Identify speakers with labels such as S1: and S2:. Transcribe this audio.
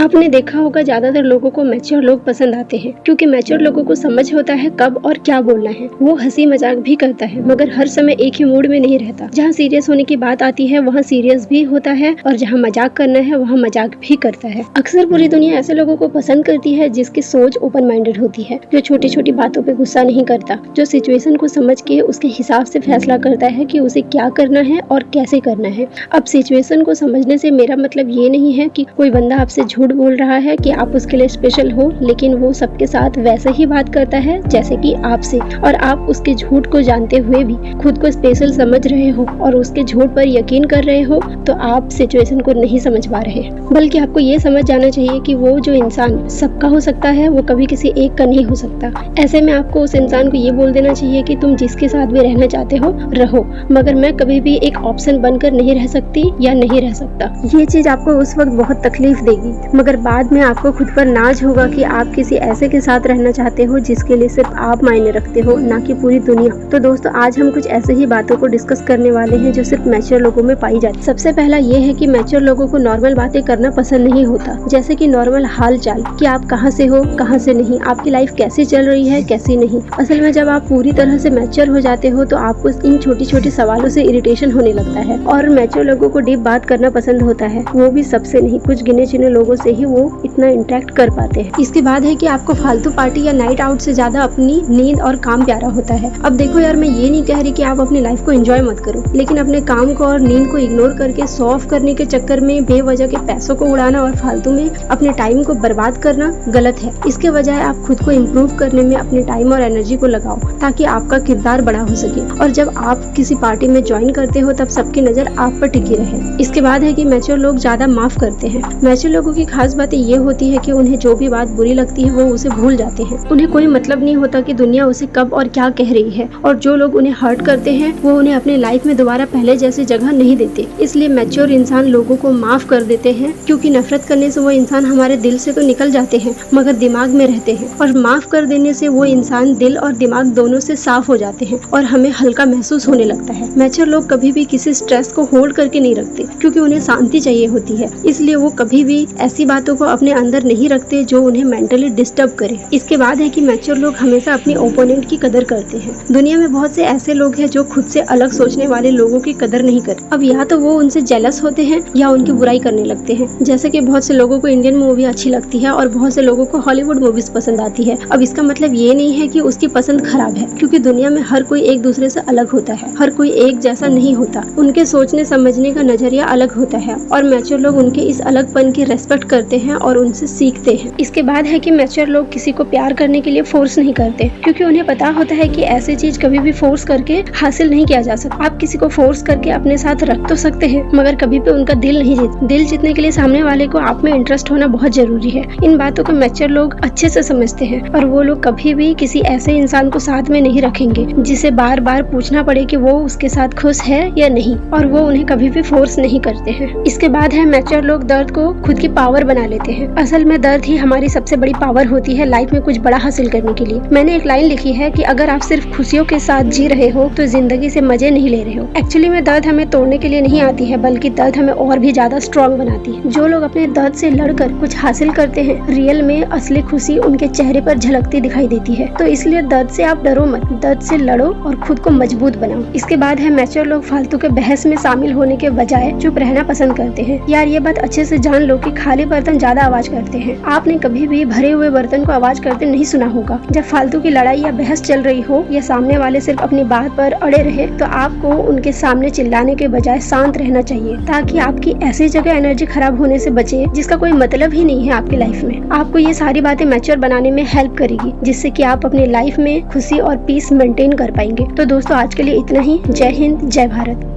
S1: आपने देखा होगा ज्यादातर लोगों को मैच्योर लोग पसंद आते हैं क्योंकि मैच्योर लोगों को समझ होता है कब और क्या बोलना है। वो हंसी मजाक भी करता है मगर हर समय एक ही मूड में नहीं रहता। जहाँ सीरियस होने की बात आती है वहाँ सीरियस भी होता है और जहाँ मजाक करना है वहाँ मजाक भी करता है। अक्सर पूरी दुनिया ऐसे लोगों को पसंद करती है जिसकी सोच ओपन माइंडेड होती है, जो छोटी छोटी बातों पे गुस्सा नहीं करता, जो सिचुएशन को समझ के उसके हिसाब से फैसला करता है कि उसे क्या करना है और कैसे करना है। अब सिचुएशन को समझने से मेरा मतलब ये नहीं है कि कोई बंदा आपसे झूठ बोल रहा है कि आप उसके लिए स्पेशल हो, लेकिन वो सबके साथ वैसे ही बात करता है जैसे कि आपसे, और आप उसके झूठ को जानते हुए भी खुद को स्पेशल समझ रहे हो और उसके झूठ पर यकीन कर रहे हो, तो आप सिचुएशन को नहीं समझ पा रहे। बल्कि आपको ये समझ जाना चाहिए कि वो जो इंसान सबका हो सकता है वो कभी किसी एक का नहीं हो सकता। ऐसे में आपको उस इंसान को ये बोल देना चाहिए कि तुम जिसके साथ भी रहना चाहते हो रहो, मगर मैं कभी भी एक ऑप्शन बनकर नहीं रह सकती या नहीं रह सकता। ये चीज आपको उस वक्त बहुत तकलीफ देगी, मगर बाद में आपको खुद पर नाज होगा कि आप किसी ऐसे के साथ रहना चाहते हो जिसके लिए सिर्फ आप मायने रखते हो, ना कि पूरी दुनिया। तो दोस्तों, आज हम कुछ ऐसे ही बातों को डिस्कस करने वाले हैं जो सिर्फ मैच्योर लोगों में पाई जाती है। सबसे पहला ये है कि मैच्योर लोगों को नॉर्मल बातें करना पसंद नहीं होता, जैसे कि नॉर्मल हाल चाल, कि आप कहाँ से हो, कहाँ से नहीं, आपकी लाइफ कैसी चल रही है, कैसी नहीं। असल में जब आप पूरी तरह से मैच्योर हो जाते हो तो आपको इन छोटी छोटी सवालों से इरिटेशन होने लगता है। और मैच्योर लोगों को डीप बात करना पसंद होता है, वो भी सबसे नहीं, कुछ गिने चुने लोगों से ही वो इतना इंटरेक्ट कर पाते हैं। इसके बाद है कि आपको फालतू पार्टी या नाइट आउट से ज्यादा अपनी नींद और काम प्यारा होता है। अब देखो यार, मैं ये नहीं कह रही कि आप अपनी लाइफ को एंजॉय मत करो, लेकिन अपने काम को और नींद को इग्नोर करके शो ऑफ करने के चक्कर में बेवजह के पैसों को उड़ाना और फालतू में अपने टाइम को बर्बाद करना गलत है। इसके बजाय आप खुद को इम्प्रूव करने में अपने टाइम और एनर्जी को लगाओ ताकि आपका किरदार बड़ा हो सके, और जब आप किसी पार्टी में ज्वाइन करते हो तब सबकी नजर आप पर टिकी रहे। इसके बाद है कि मैच्योर लोग ज्यादा माफ करते हैं। मैच्योर लोगों की खास बात ये होती है कि उन्हें जो भी बात बुरी लगती है वो उसे भूल जाते हैं। उन्हें कोई मतलब नहीं होता कि दुनिया उसे कब और क्या कह रही है, और जो लोग उन्हें हर्ट करते हैं वो उन्हें अपनी लाइफ में दोबारा पहले जैसी जगह नहीं देते। इसलिए मैच्योर इंसान लोगों को माफ कर देते हैं, क्योंकि नफरत करने से वो इंसान हमारे दिल से तो निकल जाते हैं मगर दिमाग में रहते हैं, और माफ कर देने से वो इंसान दिल और दिमाग दोनों से साफ हो जाते हैं और हमें हल्का महसूस होने लगता है। मैच्योर लोग कभी भी किसी स्ट्रेस को होल्ड करके नहीं रखते, क्योंकि उन्हें शांति चाहिए होती है। इसलिए वो कभी भी ऐसी बातों को अपने अंदर नहीं रखते जो उन्हें मेंटली डिस्टर्ब करे। इसके बाद है कि मैच्योर लोग हमेशा अपने ओपोनेंट की कदर करते हैं। दुनिया में बहुत से ऐसे लोग हैं जो खुद से अलग सोचने वाले लोगों की कदर नहीं करते। अब या तो वो उनसे जेलस होते हैं या उनकी बुराई करने लगते हैं। जैसे कि बहुत से लोगों को इंडियन मूवी अच्छी लगती है और बहुत से लोगों को हॉलीवुड मूवीज पसंद आती है। अब इसका मतलब ये नहीं है कि उसकी पसंद खराब है, क्योंकि दुनिया में हर कोई एक दूसरे से अलग होता है, हर कोई एक जैसा नहीं होता। उनके सोचने समझने का नजरिया अलग होता है और मैच्योर लोग उनके इस अलगपन की रेस्पेक्ट करते हैं और उनसे सीखते हैं। इसके बाद है कि मैच्योर लोग किसी को प्यार करने के लिए फोर्स नहीं करते, क्योंकि उन्हें पता होता है कि ऐसी चीज कभी भी फोर्स करके हासिल नहीं किया जा सकता। आप किसी को फोर्स करके अपने साथ रख तो सकते हैं, मगर कभी भी उनका दिल नहीं जीत। दिल जीतने के लिए सामने वाले को आप में इंटरेस्ट होना बहुत जरूरी है। इन बातों को मैच्योर लोग अच्छे से समझते हैं, और वो लोग कभी भी किसी ऐसे इंसान को साथ में नहीं रखेंगे जिसे बार बार पूछना पड़े कि वो उसके साथ खुश है या नहीं, और वो उन्हें कभी भी फोर्स नहीं करते हैं। इसके बाद है मैच्योर लोग दर्द को खुद की पावर बना लेते हैं। असल में दर्द ही हमारी सबसे बड़ी पावर होती है लाइफ में कुछ बड़ा हासिल करने के लिए। मैंने एक लाइन लिखी है कि अगर आप सिर्फ खुशियों के साथ जी रहे हो तो जिंदगी से मजे नहीं ले रहे हो। एक्चुअली में दर्द हमें तोड़ने के लिए नहीं आती है, बल्कि दर्द हमें और भी ज्यादा स्ट्रॉन्ग बनाती है। जो लोग अपने दर्द से लड़कर कुछ हासिल करते हैं, रियल में असली खुशी उनके चेहरे पर झलकती दिखाई देती है। तो इसलिए दर्द से आप डरो मत, दर्द से लड़ो और खुद को मजबूत बनाओ। इसके बाद है मैच्योर लोग फालतू के बहस में शामिल होने के बजाय चुप रहना पसंद करते हैं। यार ये बात अच्छे से जान लो कि खाली बर्तन ज्यादा आवाज करते हैं। आपने कभी भी भरे हुए बर्तन को आवाज करते नहीं सुना होगा। जब फालतू की लड़ाई या बहस चल रही हो या सामने वाले सिर्फ अपनी बात पर अड़े रहे, तो आपको उनके सामने चिल्लाने के बजाय शांत रहना चाहिए, ताकि आपकी ऐसी जगह एनर्जी खराब होने से बचे जिसका कोई मतलब ही नहीं है आपकी लाइफ में। आपको ये सारी बातें मैच्योर बनाने में हेल्प करेगी, जिससे कि आप अपनी लाइफ में खुशी और पीस मेंटेन कर पाएंगे। तो दोस्तों, आज के लिए इतना ही। जय हिंद, जय भारत।